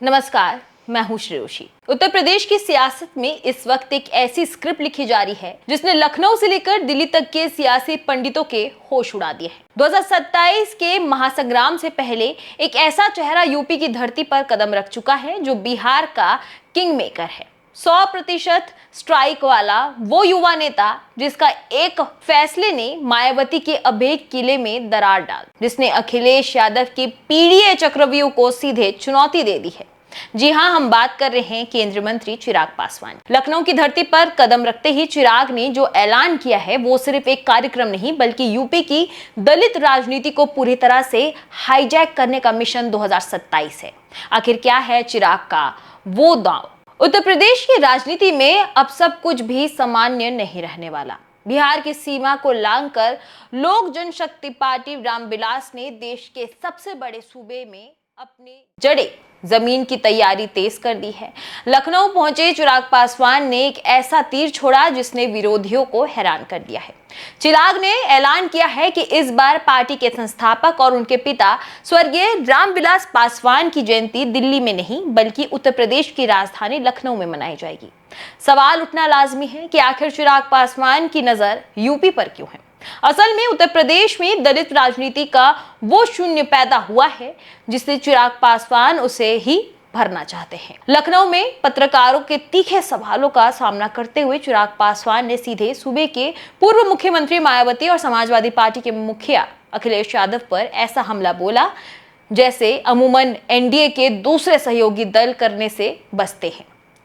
नमस्कार, मैं हूं श्रेयोशी। उत्तर प्रदेश की सियासत में इस वक्त एक ऐसी स्क्रिप्ट लिखी जा रही है जिसने लखनऊ से लेकर दिल्ली तक के सियासी पंडितों के होश उड़ा दिए हैं। 2027 के महासंग्राम से पहले एक ऐसा चेहरा यूपी की धरती पर कदम रख चुका है जो बिहार का किंग मेकर है। 100% स्ट्राइक वाला वो युवा नेता जिसका एक फैसले ने मायावती के अभेद किले में दरार डाल, जिसने अखिलेश यादव की पीडीए चक्रव्यूह को सीधे चुनौती दे दी है। जी हां, हम बात कर रहे हैं केंद्रीय मंत्री चिराग पासवान। लखनऊ की धरती पर कदम रखते ही चिराग ने जो ऐलान किया है वो सिर्फ एक कार्यक्रम नहीं बल्कि यूपी की दलित राजनीति को पूरी तरह से हाईजैक करने का मिशन 2027 है। आखिर क्या है चिराग का वो दांव? उत्तर प्रदेश की राजनीति में अब सब कुछ भी सामान्य नहीं रहने वाला। बिहार की सीमा को लांघकर लोक जनशक्ति पार्टी रामविलास ने देश के सबसे बड़े सूबे में अपने जड़े जमीन की तैयारी तेज कर दी है। लखनऊ पहुंचे चिराग पासवान ने एक ऐसा तीर छोड़ा जिसने विरोधियों को हैरान कर दिया है। चिराग ने ऐलान किया है कि इस बार पार्टी के संस्थापक और उनके पिता स्वर्गीय रामविलास पासवान की जयंती दिल्ली में नहीं बल्कि उत्तर प्रदेश की राजधानी लखनऊ में मनाई जाएगी। सवाल उठना लाजमी है कि आखिर चिराग पासवान की नजर यूपी पर क्यों है? असल में उत्तर प्रदेश में दलित राजनीति का वो शून्य पैदा हुआ है जिससे चिराग पासवान उसे ही भरना चाहते हैं। लखनऊ में पत्रकारों के तीखे सवालों का सामना करते हुए चिराग पासवान ने सीधे सूबे के पूर्व मुख्यमंत्री मायावती और समाजवादी पार्टी के मुखिया अखिलेश यादव पर ऐसा हमला बोला जैसे अमूमन एनडीए के दूसरे सहयोगी दल करने से बचते हैं।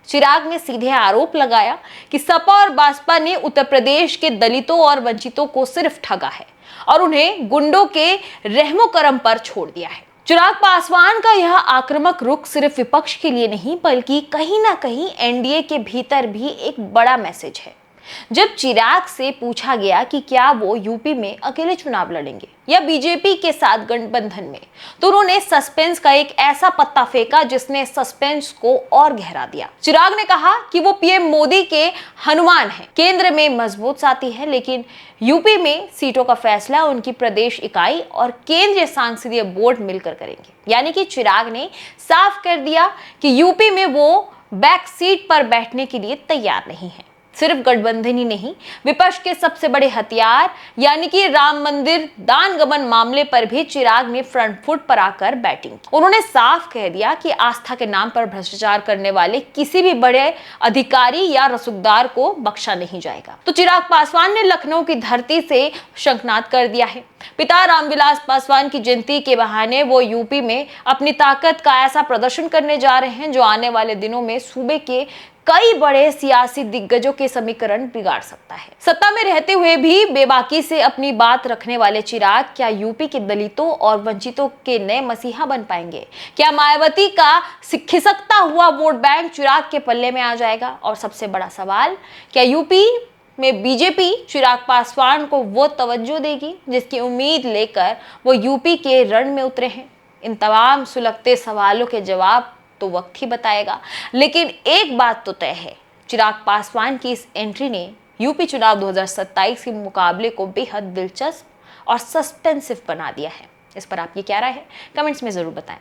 चिराग ने सीधे आरोप लगाया कि सपा और बसपा ने उत्तर प्रदेश के दलितों और वंचितों को सिर्फ ठगा है और उन्हें गुंडों के रहमो करम पर छोड़ दिया है। चिराग पासवान का यह आक्रामक रुख सिर्फ विपक्ष के लिए नहीं बल्कि कहीं ना कहीं एनडीए के भीतर भी एक बड़ा मैसेज है। जब चिराग से पूछा गया कि क्या वो यूपी में अकेले चुनाव लड़ेंगे या बीजेपी के साथ गठबंधन में, तो उन्होंने सस्पेंस का एक ऐसा पत्ता फेंका जिसने सस्पेंस को और गहरा दिया। चिराग ने कहा कि वो पीएम मोदी के हनुमान हैं, केंद्र में मजबूत साथी है, लेकिन यूपी में सीटों का फैसला उनकी प्रदेश इकाई और केंद्रीय सांसदीय बोर्ड मिलकर करेंगे। यानी कि चिराग ने साफ कर दिया कि यूपी में वो बैक सीट पर बैठने के लिए तैयार नहीं है। सिर्फ गठबंधन ही नहीं, विपक्ष के सबसे बड़े हथियार यानी कि राम मंदिर दान गमन मामले पर भी चिराग ने फ्रंट फुट पर आकर बैटिंग की। उन्होंने साफ कह दिया कि आस्था के नाम पर भ्रष्टाचार करने वाले किसी भी बड़े अधिकारी या रसूखदार को बख्शा नहीं जाएगा। तो चिराग पासवान ने लखनऊ की धरती से शंखनाद कर दिया है। पिता रामविलास पासवान की जयंती के बहाने वो यूपी में अपनी ताकत का ऐसा प्रदर्शन करने जा रहे हैं जो आने वाले दिनों में सूबे के कई बड़े सियासी दिग्गजों के समीकरण बिगाड़ सकता है। सत्ता में रहते हुए भी बेबाकी से अपनी बात रखने वाले चिराग क्या यूपी के दलितों और वंचितों के नए मसीहा बन पाएंगे? क्या मायावती का खिसकता हुआ वोट बैंक चिराग के पल्ले में आ जाएगा? और सबसे बड़ा सवाल, क्या यूपी में बीजेपी चिराग पासवान को वो तवज्जो देगी जिसकी उम्मीद लेकर वो यूपी के रण में उतरे हैं? इन तमाम सुलगते सवालों के जवाब तो वक्त ही बताएगा, लेकिन एक बात तो तय है, चिराग पासवान की इस एंट्री ने यूपी चुनाव 2027 के मुकाबले को बेहद दिलचस्प और सस्पेंसिव बना दिया है। इस पर आपकी क्या राय है? कमेंट्स में जरूर बताएं।